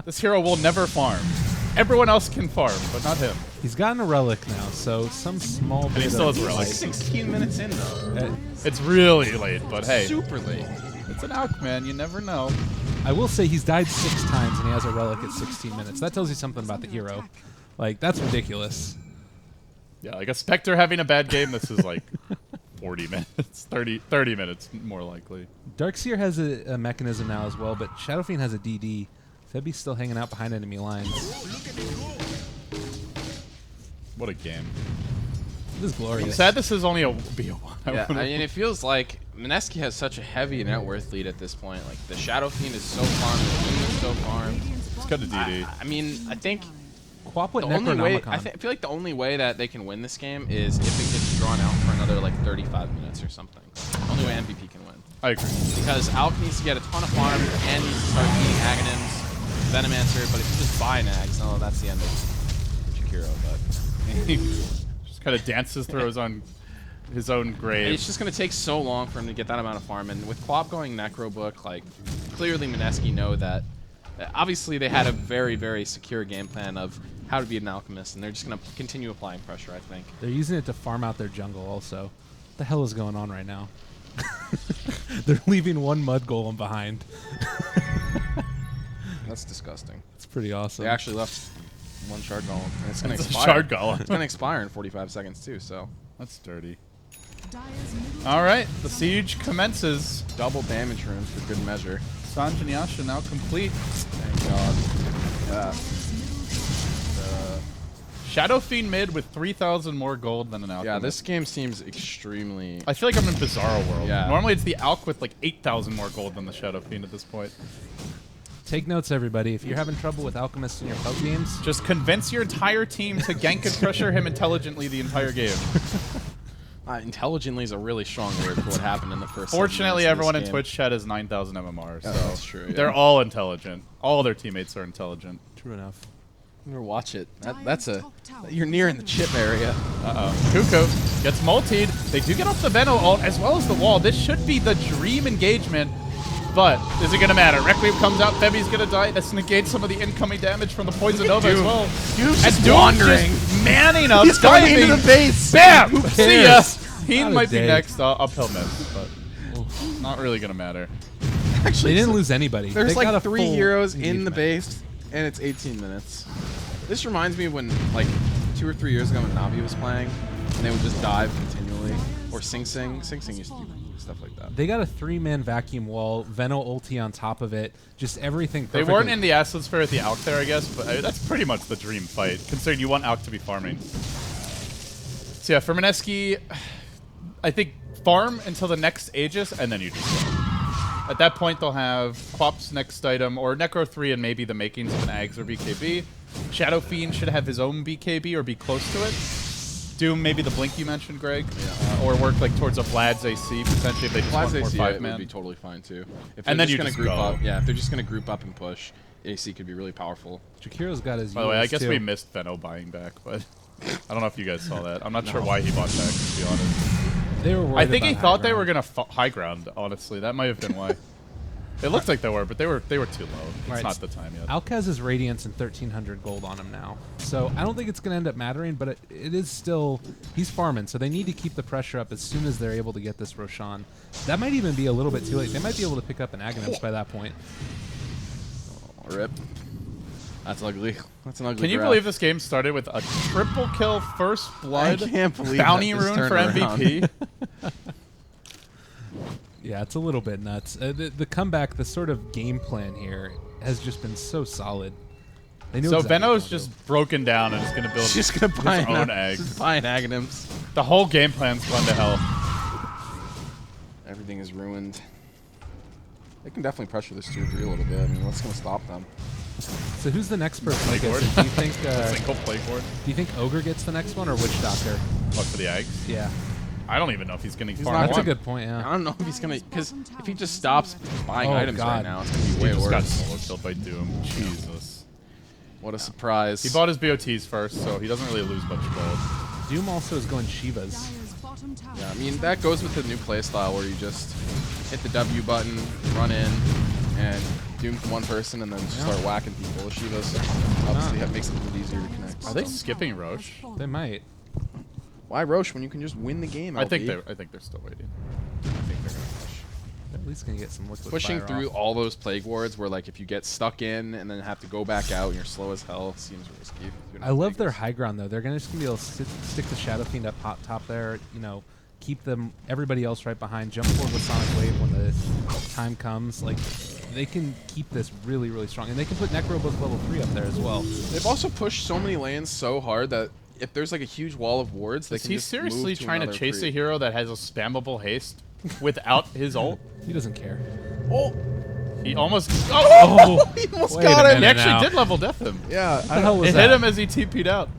This hero will never farm. Everyone else can farm, but not him. He's gotten a relic now, so some small bit he still of has a relic. Like 16 minutes in, though. It's really late, but hey, Super late. it's an Alk, man. You never know. I will say he's died 6 times and he has a relic at 16 minutes. That tells you something about the hero. Like, that's ridiculous. Yeah, like a Spectre having a bad game, this is like 40 minutes, 30 minutes more likely. Darkseer has a mechanism now as well, but Shadow Fiend has a DD. Febi's still hanging out behind enemy lines. What a game. This is glorious. I'm sad this is only a BO1. Yeah, I mean, it feels like Mineski has such a heavy net worth lead at this point. Like, the Shadow Fiend is so farmed, the Doom is so farmed. It's got a DD. I mean, I think Quap with the only way Necronomicon. I feel like the only way that they can win this game is if it gets drawn out for another like 35 minutes or something. Only way MVP can win. I agree. Because Alk needs to get a ton of farm and needs to start eating Aghanims, Venomancer, but if you just buy Nags, no, that's the end of Jakiro. But Just kind of dances through his own grave. it's just going to take so long for him to get that amount of farm. And with Quap going Necro Book, like, clearly Mineski know that. Obviously, they had a very, very secure game plan of how to be an alchemist, and they're just going to continue applying pressure, I think. They're using it to farm out their jungle also. What the hell is going on right now? They're leaving one mud golem behind. That's disgusting. It's pretty awesome. They actually left one shard golem. And it's going to It's a expire. shard golem. It's going to expire in 45 seconds, too, so. That's dirty. All right, the siege commences. Double damage runes for good measure. Sanj and Yasha now complete. Thank God. Yeah. Shadow Fiend mid with 3,000 more gold than an Alchemist. Yeah, this game seems extremely... I feel like I'm in Bizarro World. Yeah. Normally it's the Alk with like 8,000 more gold than the Shadow Fiend at this point. Take notes, everybody. If you're having trouble with alchemists in your pub games, Just convince your entire team to gank and pressure him intelligently the entire game. intelligently is a really strong word for what happened in the first 7 Fortunately, minutes of everyone this in game. Twitch chat is 9,000 MMR, so that's true, yeah. they're all intelligent. All their teammates are intelligent. true enough. Never watch it. That's a... You're near in the chip area. Uh-oh. Kuko gets multied. They do get off the Veno ult as well as the wall. This should be the dream engagement, but is it going to matter? Requiem comes out, Febi's going to die. This negates some of the incoming damage from the Poison Nova as well. Doom's And just Doom's wandering. just manning up, He's going diving. into the base. Bam! Who See ya! cares? Heen Not a might be day. next. Uphill miss, but not really going to matter. Actually, They didn't lose anybody. There's They got a like 3 full heroes in the engagement. base, and it's 18 minutes. This reminds me of when, like, 2 or 3 years ago when Navi was playing, and they would just dive continually. Or Sing Sing. Sing Sing used to do stuff like that. They got a 3-man vacuum wall, Veno ulti on top of it, just everything They perfectly. weren't in the Asset Sphere at the Alk there, I guess, but that's pretty much the dream fight, considering you want Alk to be farming. So yeah, for Mineski, I think farm until the next Aegis, and then you just go. At that point, they'll have Quap's next item, or Necro 3 and maybe the makings of an Ags or BKB. Shadow Fiend should have his own BKB or be close to it. Doom, maybe the Blink you mentioned, Greg. Yeah. Or work like towards a Vlad's AC, potentially if they just Vlad's want more AC 5-man. would be totally fine too. If And they're then you gonna just group go. up, yeah, if they're just gonna group up and push. AC could be really powerful. Jakiro's got his. By the way, I guess too. we missed Venno buying back, but I don't know if you guys saw that. I'm not sure why he bought back, to be honest. They were worried I think he about thought high they were ground. going to high ground, honestly. That might have been why. It looked like they were, but they were too low. It's Right. not the time yet. Alcaz is Radiance and 1,300 gold on him now. So I don't think it's going to end up mattering, but it is still... He's farming, so they need to keep the pressure up as soon as they're able to get this Roshan. That might even be a little bit too late. They might be able to pick up an Aghanim by that point. Oh, rip. That's ugly. That's an ugly Can you graph. believe this game started with a triple kill first blood I can't believe bounty that this rune turned for around. MVP? Yeah, it's a little bit nuts. The comeback, the sort of game plan here has just been so solid. They knew So exactly Venno's what to just broken down and is going to build She's gonna his buy own eggs. Just buying Aghanims. The whole game plan's gone to hell. Everything is ruined. They can definitely pressure this 2-3 a little bit. I mean, what's gonna stop them? do. So who's the next person? Plague that Lord. gets it? Do you think? Single plague board. Do you think Ogre gets the next one or Witch Doctor? What, for the eggs? Yeah, I don't even know if he's going to He's farm not that's one. a good point. I Yeah. don't know if he's gonna, because if he just stops buying Oh, items right God. now, it's gonna be He way just got worse. solo killed by Doom. Jesus. What a surprise! He bought his BOTs first, so he doesn't really lose much gold. Doom also is going Shivas. Yeah, I mean that goes with the new playstyle where you just hit the W button, run in, and doom one person, and then just start whacking people. Shivas obviously that makes it a little easier to connect. Are they skipping Roche? They might. Why Roche when you can just win the game? I think LB? they're still waiting. I think they're gonna push. They're at least gonna get some liquid Pushing fire through off. all those plague wards where like if you get stuck in and then have to go back out and you're slow as hell seems risky. I love their high ground though. They're just gonna be able to stick the Shadow Fiend up hot top there. You know, keep them everybody else right behind. Jump forward with Sonic Wave when the time comes. Like they can keep this really, really strong, and they can put Necrobook level 3 up there as well. They've also pushed so many lanes so hard that if there's like a huge wall of wards, they Is can he just seriously move to trying to another chase free. a hero that has a spammable haste without his ult? He doesn't care. Oh, He almost. Oh! he almost Wait got a him. He minute. actually now. did level death him. Yeah. What the hell was It that? hit him as he TP'd out.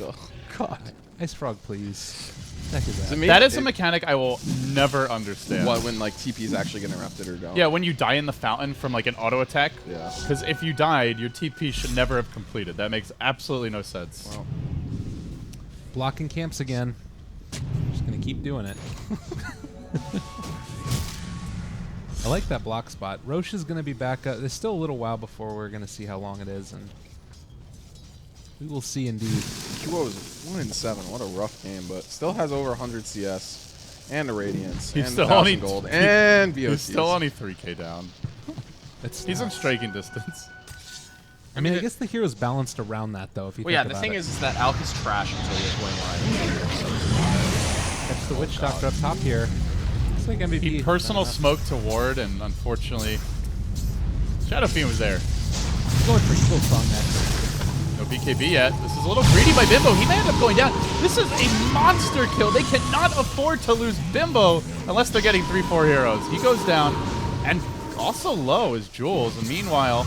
Oh, God. Ice Frog, please. Heck is Does it that? mean That is a it- mechanic I will never understand. What when like TPs actually get interrupted or don't? Yeah, when you die in the fountain from like an auto attack. Yeah. Because if you died, your TP should never have completed. That makes absolutely no sense. Well, Blocking camps again. Just gonna keep doing it. I like that block spot. Roche is gonna be back up. There's still a little while before we're gonna see how long it is, and we will see indeed. QO is 1-7. What a rough game, but still has over 100 CS and a Radiance He's and still 1,000 only- gold and BOCs. He's still only 3k down. He's in nuts. striking distance. I mean, I guess the hero's balanced around that though. If you Well, yeah, think the about thing it. is that Alk is trash until he has way more items. Catch the Witch Doctor up top here. Looks like MVP. He personal Not enough. smoke to ward, and unfortunately, Shadow Fiend was there. Going for Evil Song next. No BKB yet. This is a little greedy by Bimbo. He may end up going down. This is a monster kill. They cannot afford to lose Bimbo unless they're getting 3-4 heroes. He goes down, and also low is Jules. And meanwhile,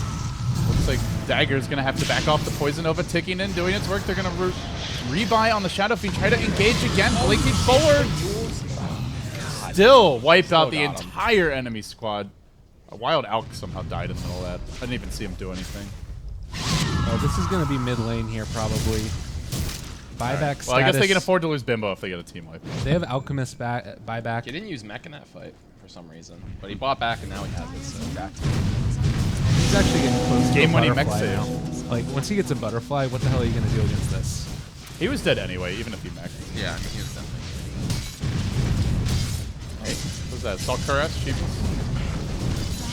looks like Dagger's going to have to back off the Poison Nova ticking in, doing its work. They're going to rebuy on the Shadow Fiend, try to engage again, blinking forward. Still wiped out the got him. entire enemy squad. A Wild Alk somehow died in the middle of that. I didn't even see him do anything. This is going to be mid lane here probably. Buyback Well, I guess they can status. afford to lose Bimbo if they get a team wipe. They have Alchemist buyback. He didn't use mech in that fight for some reason, but he bought back and now he has his back. He's actually getting close to Game-winning a mech butterfly save. now. Like, once he gets a butterfly, what the hell are you going to do against this? He was dead anyway, even if he mech. Yeah, I mean, he was definitely. Hey, what's that? Salkuras?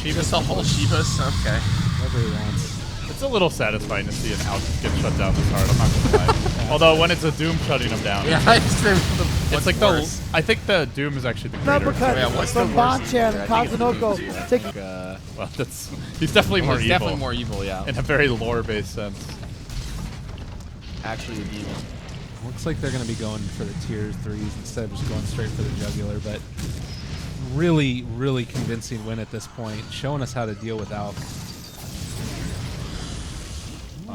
Just a whole Shivas? Okay. Whatever he wants. It's a little satisfying to see an Alk get shut down this hard, I'm not gonna lie. Although when it's a Doom shutting him down, Yeah, it's like I think the Doom is actually the greater. Uppercut Yeah, what's the from worst? Bonchan, I think it's Kazunoko. Doom, too. Take Well, he's definitely more He's evil. definitely more evil, yeah. In a very lore-based sense. Actually, a demon. Looks like they're going to be going for the tier 3s instead of just going straight for the jugular, but really, really convincing win at this point, showing us how to deal with Alk.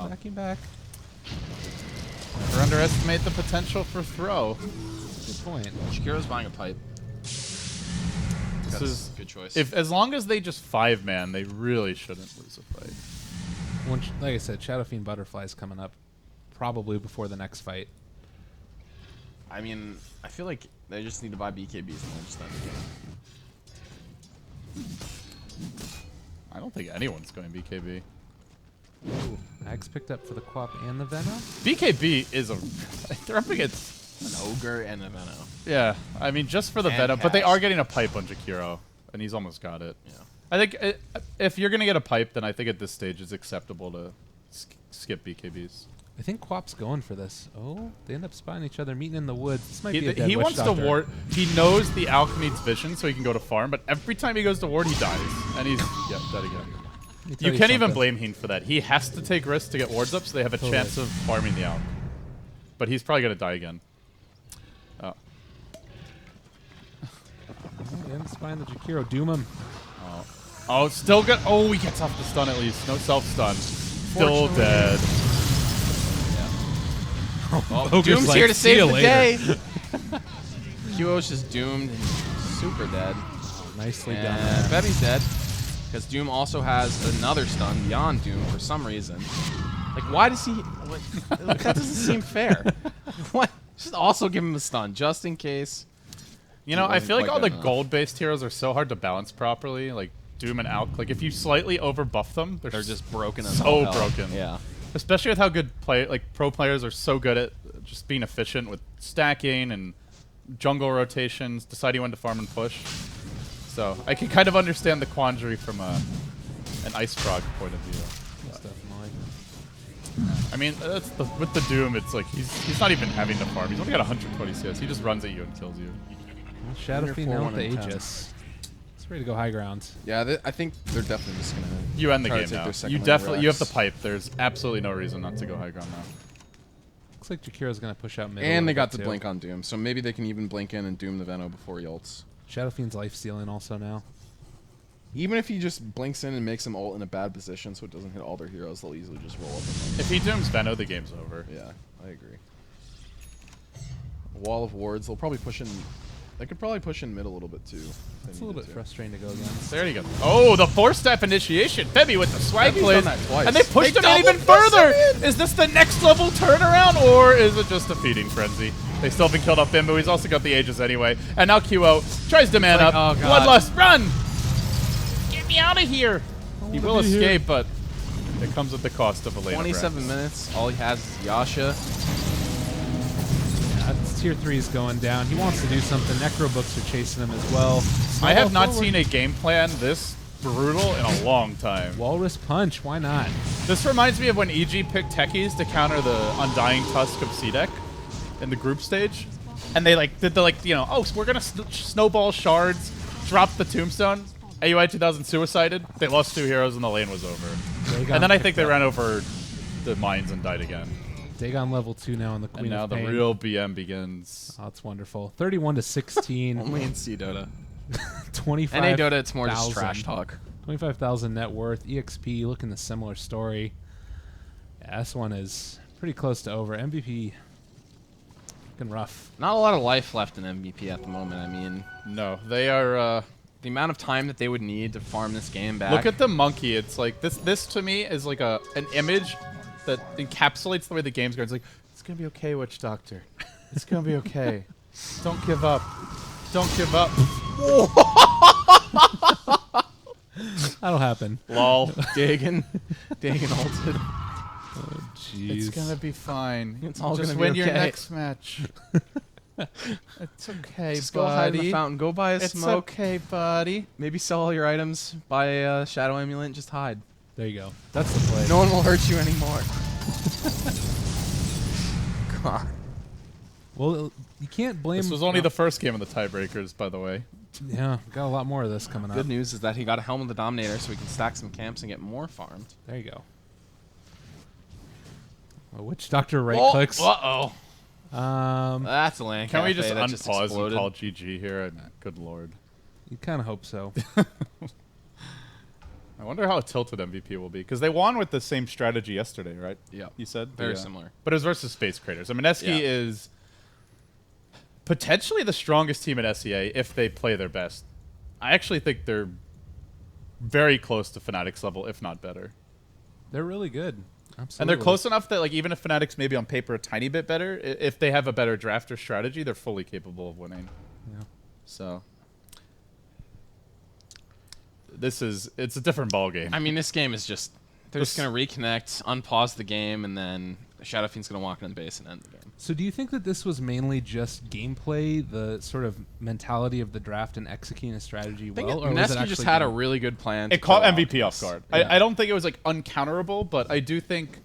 Backing back. Never underestimate the potential for throw. Good point. Shakiro's buying a pipe. This is a good choice. as long as they just 5-man, they really shouldn't lose a fight. Like I said, Shadow Fiend Butterfly's coming up probably before the next fight. I mean, I feel like they just need to buy BKBs and then just end the game. I don't think anyone's going BKB. Ooh, Axe picked up for the Quap and the Venom. BKB is a... They're up against... An Ogre and a Venom. Yeah, I mean, just for the And Venom. But they Cass. are getting a pipe on Jakiro, and he's almost got it. Yeah. I think if you're going to get a pipe, then I think at this stage it's acceptable to skip BKBs. I think Quap's going for this. Oh, they end up spotting each other, meeting in the woods. This might be a dead He Witch wants to Doctor. ward. He knows the Alch needs vision, so he can go to farm. But every time he goes to ward, he dies, and he's dead again. Let me tell You can't even something. blame Heen for that. He has to take risks to get wards up, so they have a Totally. chance of farming the Alch. But he's probably gonna die again. Oh. They end up spotting the Jakiro. Doom him. Oh, still good. Oh, he gets off the stun at least. No self stun. Still dead. Ogre's Doom's like, here to "See save you the later." day. QO's just doomed and super dead. Nicely done. And I bet he's dead. Because Doom also has another stun beyond Doom for some reason. Like, why does he... Like, that doesn't seem fair. What? Just also give him a stun, just in case. You know, He I wasn't feel like quite all the good enough. gold-based heroes are so hard to balance properly. Like Doom and Alch. Like if you slightly overbuff them, They're just broken as so all hell. broken. Yeah. Especially with how good pro players are so good at just being efficient with stacking and jungle rotations, deciding when to farm and push. So I can kind of understand the quandary from an Ice Frog point of view. Most definitely. I mean, with the Doom, it's like he's not even having to farm. He's only got 120 CS. He just runs at you and kills you. Well, Shadow Under Fiend now 4, with the 1 and 10. Aegis. It's ready to go high ground. Yeah, I think they're definitely just going to... You end the try to game take now. their second You lane definitely have the Rex. pipe. There's absolutely no reason not to go high ground now. Looks like Jakiro's going to push out mid. a And they little got bit, the too. blink on Doom, so maybe they can even blink in and Doom the Veno before he ults. Shadow Fiend's life stealing also now. Even if he just blinks in and makes them ult in a bad position so it doesn't hit all their heroes, they'll easily just roll up and If he Dooms Veno, the game's over. yeah, I agree. Wall of wards, they'll probably push in... They could probably push in mid a little bit too. if they It's a little needed bit to. frustrating to go against. There you go. Oh, the 4-step initiation. Febby with the swag He's plays. done that twice. And they pushed They him in even double pushed further. him Is this the next level turnaround, or is it just a feeding frenzy? They still haven't killed off Bimbo. He's also got the Aegis anyway. And now QO tries to man like, up. oh, God. Bloodlust, run! Get me out of here. He will be here. escape, but it comes at the cost of a lane of 27 Rex. minutes, all he has is Yasha. It's tier 3 is going down. He wants to do something. Necro books are chasing him as well. I have not Forward. seen a game plan this brutal in a long time. Walrus Punch. Why not? This reminds me of when EG picked Techies to counter the Undying Tusk of C-Deck in the group stage. And they did the oh, so we're going to snowball shards, drop the tombstone. AUI 2000 suicided. They lost 2 heroes and the lane was over. Dagon And then I picked think they up. ran over the mines and died again. Dagon level 2 now in the Queen And now of the Pain. real BM begins. Oh, that's wonderful. 31 to 16. Only in C Dota. 25. NA Dota, it's more just trash talk. 25,000 net worth. EXP looking a similar story. Yeah, this one is pretty close to over. MVP looking rough. Not a lot of life left in MVP at the moment. I mean, No, they are... the amount of time that they would need to farm this game back. Look at the monkey. It's like this to me is like an image that encapsulates the way the game's going. It's like, it's gonna be okay, Witch Doctor. It's gonna be okay. Don't give up. Don't give up. That'll happen. Lol. Dagon ulted. Jeez. It's gonna be fine. It's all Just gonna be win your okay. next match. It's okay, Just go hide in the buddy. fountain. Go buy a It's smoke. okay, buddy. Maybe sell all your items. Buy a Shadow Amulet. Just hide. There you go. That's the play. No one will hurt you anymore. God. Well, you can't blame. This was only the first game of the tiebreakers, by the way. Yeah, got a lot more of this coming up. Good news is that he got a Helm of the Dominator, so he can stack some camps and get more farmed. There you go. Well, Witch Doctor right Oh, clicks. uh-oh. Um, That's a land Can we cafe just that unpause and exploded. call GG here? Good lord. you kind of hope so. I wonder how a tilted MVP will be, because they won with the same strategy yesterday, right? Yeah. You said? Very similar. But it was versus Space Creators. I mean, Mineski Yeah. is potentially the strongest team at SEA if they play their best. I actually think they're very close to Fnatic's level, if not better. They're really good. Absolutely. And they're close enough that, like, even if Fnatic's maybe on paper a tiny bit better, if they have a better draft or strategy, they're fully capable of winning. Yeah. So it's a different ball game. I mean, this game is just they're just gonna reconnect, unpause the game, and then Shadow Fiend's gonna walk in the base and end the game. So do you think that this was mainly just gameplay, the sort of mentality of the draft and executing a strategy well, or was it Mineski actually just had a game? really good plan. It caught MVP off guard. I don't think it was like uncounterable, but I do think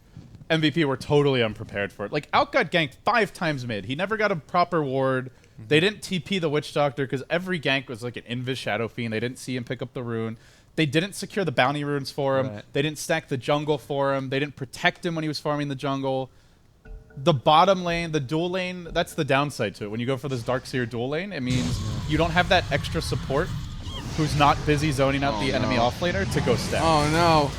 MVP were totally unprepared for it. Like, Out got ganked 5 times mid. He never got a proper ward. They didn't TP the Witch Doctor because every gank was like an Invis Shadow Fiend. They didn't see him pick up the rune. They didn't secure the bounty runes for him. Right. They didn't stack the jungle for him. They didn't protect him when he was farming the jungle. The bottom lane, the dual lane, that's the downside to it. When you go for this Darkseer dual lane, it means you don't have that extra support who's not busy zoning out the enemy offlaner to go stack. Oh no!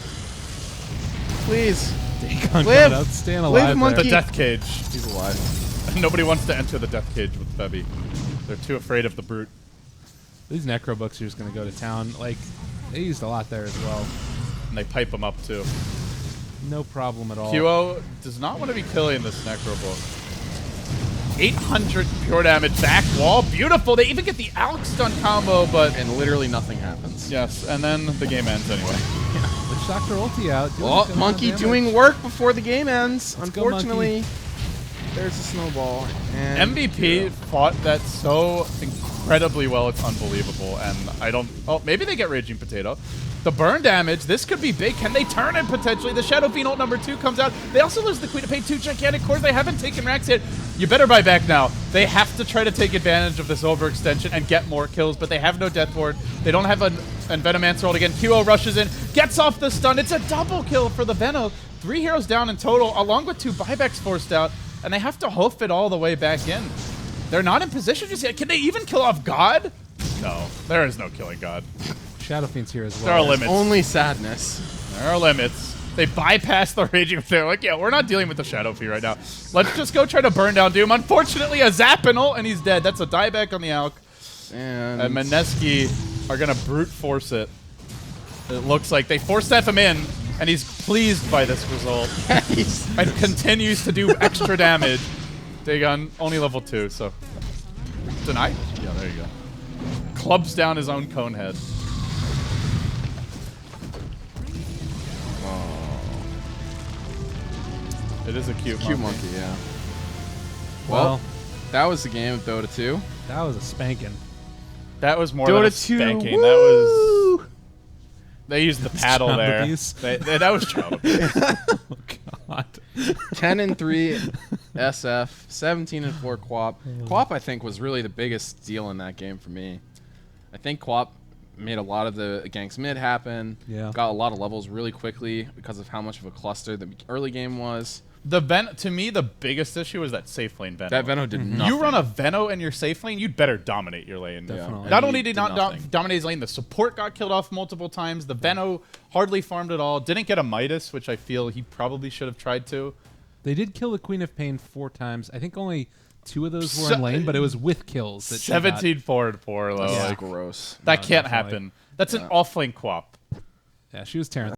Please, Dagon Live! got out, staying Live, alive monkey! The there. death cage. he's alive. Nobody wants to enter the death cage with Febby. They're too afraid of the brute. These Necro books are just going to go to town. Like, they used a lot there as well. And they pipe them up too. No problem at all. QO does not want to be killing this Necro book. 800 pure damage back wall. Beautiful. They even get the Alex stun combo, but And literally nothing happens. yes, and then the game ends anyway. Witch Doctor ulti out. doing Well, a good Monkey amount of doing damage. work before the game ends. Let's go, Unfortunately, there's a snowball. And MVP fought that so incredibly well, it's unbelievable. And I don't... Oh, maybe they get Raging Potato. The burn damage, this could be big. Can they turn it potentially? The Shadow Fiend ult number 2 comes out. They also lose the Queen of Pain, 2 gigantic cores. They haven't taken racks yet. You better buy back now. They have to try to take advantage of this overextension and get more kills, but they have no Death Ward. They don't have an Venomancer ult again. QO rushes in, gets off the stun. It's a double kill for the Veno. 3 heroes down in total, along with 2 buybacks forced out, and they have to hoof it all the way back in. They're not in position just yet. Can they even kill off God? No, there is no killing God. Shadow Fiend's here as well. There are limits. only sadness. There are limits. They bypass the Raging. They're like, yeah, we're not dealing with the Shadow Fiend right now. Let's just go try to burn down Doom. Unfortunately, a zap and ult, and he's dead. That's a dieback on the Alk. And And Mineski are going to brute force it. It looks like they force step him in, and he's pleased by this result. And continues to do extra damage. Dagon, only level 2, so... Deny? Yeah, there you go. Clubs down his own cone head. It is a cute cute monkey. monkey, yeah. Well, That was the game of Dota 2. that was a spanking. That was more Dota than a 2, spanking. woo! That was... They used the paddle child there. abuse. That was child abuse. Oh, God. 10-3 SF, 17-4 Quap. Quap, I think, was really the biggest deal in that game for me. I think Quap made a lot of the ganks mid happen. Yeah. Got a lot of levels really quickly because of how much of a cluster the early game was. To me, the biggest issue is that safe lane Veno. That Veno did nothing. You run a Veno in your safe lane, you'd better dominate your lane. Definitely. Not And only he did not nothing. dominate his lane, the support got killed off multiple times. The Veno hardly farmed at all. Didn't get a Midas, which I feel he probably should have tried to. They did kill the Queen of Pain 4 times. I think only 2 of those were in lane, but it was with kills. That she got. 17 forward 4 though. That's Like, gross. that No, can't definitely. happen. That's an off-lane Quap. Yeah, she was tearing